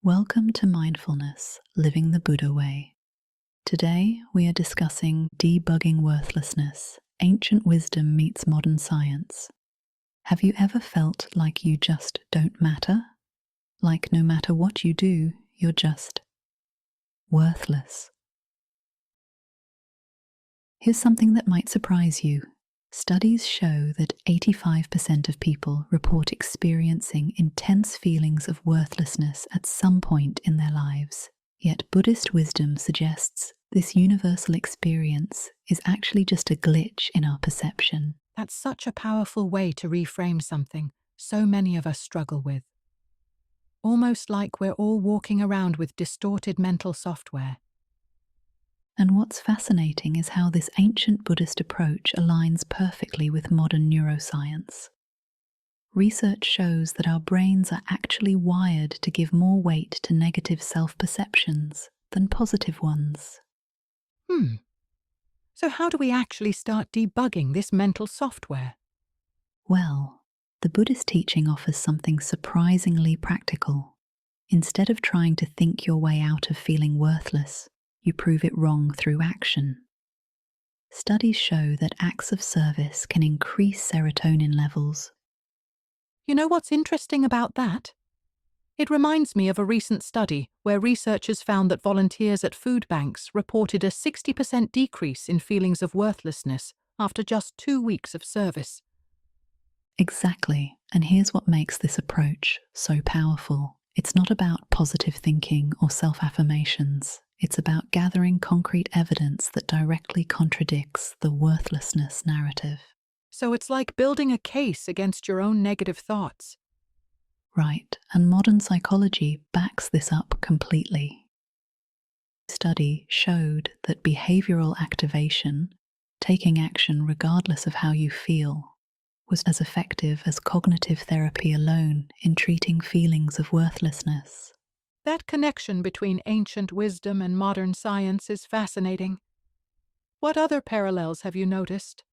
Welcome to Mindfulness, Living the Buddha Way. Today we are discussing debugging worthlessness, ancient wisdom meets modern science. Have you ever felt like you just don't matter? Like no matter what you do, you're just worthless? Here's something that might surprise you. Studies show that 85% of people report experiencing intense feelings of worthlessness at some point in their lives. Yet Buddhist wisdom suggests this universal experience is actually just a glitch in our perception. That's such a powerful way to reframe something so many of us struggle with. Almost like we're all walking around with distorted mental software. And what's fascinating is how this ancient Buddhist approach aligns perfectly with modern neuroscience. Research shows that our brains are actually wired to give more weight to negative self-perceptions than positive ones. So how do we actually start debugging this mental software? Well, the Buddhist teaching offers something surprisingly practical. Instead of trying to think your way out of feeling worthless, you prove it wrong through action. Studies show that acts of service can increase serotonin levels. You know what's interesting about that? It reminds me of a recent study where researchers found that volunteers at food banks reported a 60% decrease in feelings of worthlessness after just 2 weeks of service. Exactly, and here's what makes this approach so powerful. It's not about positive thinking or self-affirmations. It's about gathering concrete evidence that directly contradicts the worthlessness narrative. So it's like building a case against your own negative thoughts. Right, and modern psychology backs this up completely. A study showed that behavioral activation, taking action regardless of how you feel, was as effective as cognitive therapy alone in treating feelings of worthlessness. That connection between ancient wisdom and modern science is fascinating. What other parallels have you noticed?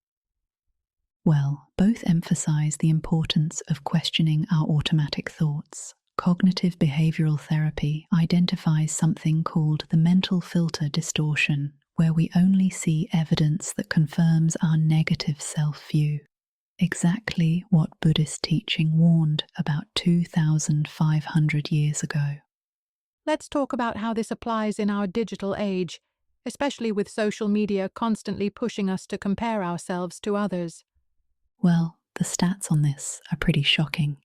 Well, both emphasize the importance of questioning our automatic thoughts. Cognitive behavioral therapy identifies something called the mental filter distortion, where we only see evidence that confirms our negative self-view. Exactly what Buddhist teaching warned about 2,500 years ago. Let's talk about how this applies in our digital age, especially with social media constantly pushing us to compare ourselves to others. Well, the stats on this are pretty shocking.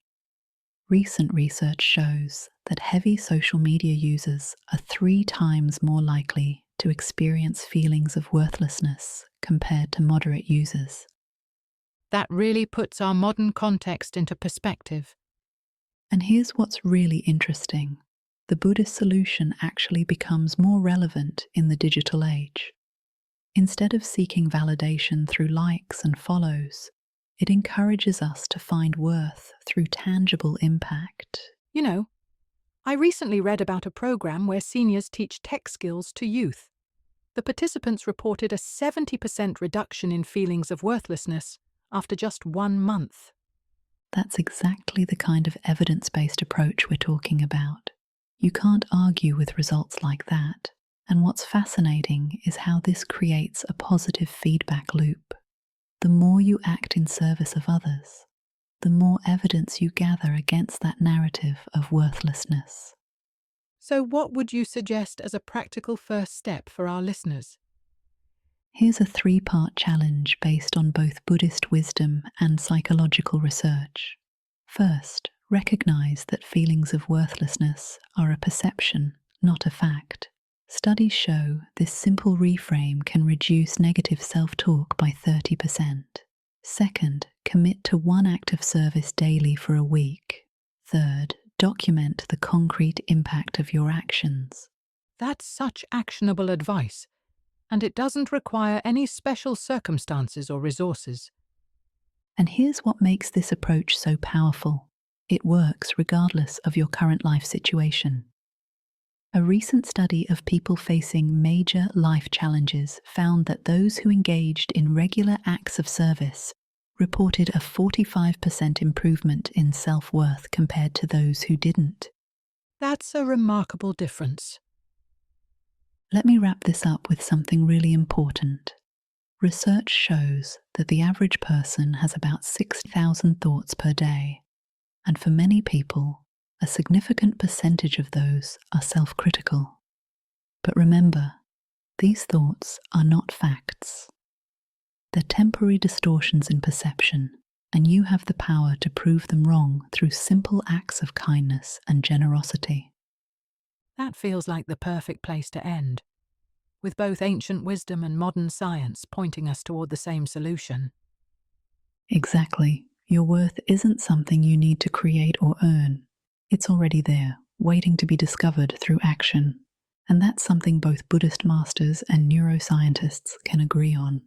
Recent research shows that heavy social media users are 3 times more likely to experience feelings of worthlessness compared to moderate users. That really puts our modern context into perspective. And here's what's really interesting. The Buddhist solution actually becomes more relevant in the digital age. Instead of seeking validation through likes and follows, it encourages us to find worth through tangible impact. You know, I recently read about a program where seniors teach tech skills to youth. The participants reported a 70% reduction in feelings of worthlessness after just 1 month. That's exactly the kind of evidence-based approach we're talking about. You can't argue with results like that. And what's fascinating is how this creates a positive feedback loop. The more you act in service of others, the more evidence you gather against that narrative of worthlessness. So what would you suggest as a practical first step for our listeners? Here's a 3-part challenge based on both Buddhist wisdom and psychological research. First, recognize that feelings of worthlessness are a perception, not a fact. Studies show this simple reframe can reduce negative self-talk by 30%. Second, commit to 1 act of service daily for a week. Third, document the concrete impact of your actions. That's such actionable advice, and it doesn't require any special circumstances or resources. And here's what makes this approach so powerful. It works regardless of your current life situation. A recent study of people facing major life challenges found that those who engaged in regular acts of service reported a 45% improvement in self-worth compared to those who didn't. That's a remarkable difference. Let me wrap this up with something really important. Research shows that the average person has about 6,000 thoughts per day, and for many people, a significant percentage of those are self-critical. But remember, these thoughts are not facts. They're temporary distortions in perception, and you have the power to prove them wrong through simple acts of kindness and generosity. That feels like the perfect place to end, with both ancient wisdom and modern science pointing us toward the same solution. Exactly. Your worth isn't something you need to create or earn. It's already there, waiting to be discovered through action. And that's something both Buddhist masters and neuroscientists can agree on.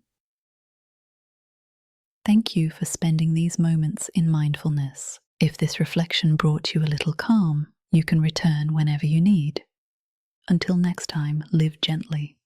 Thank you for spending these moments in mindfulness. If this reflection brought you a little calm, you can return whenever you need. Until next time, live gently.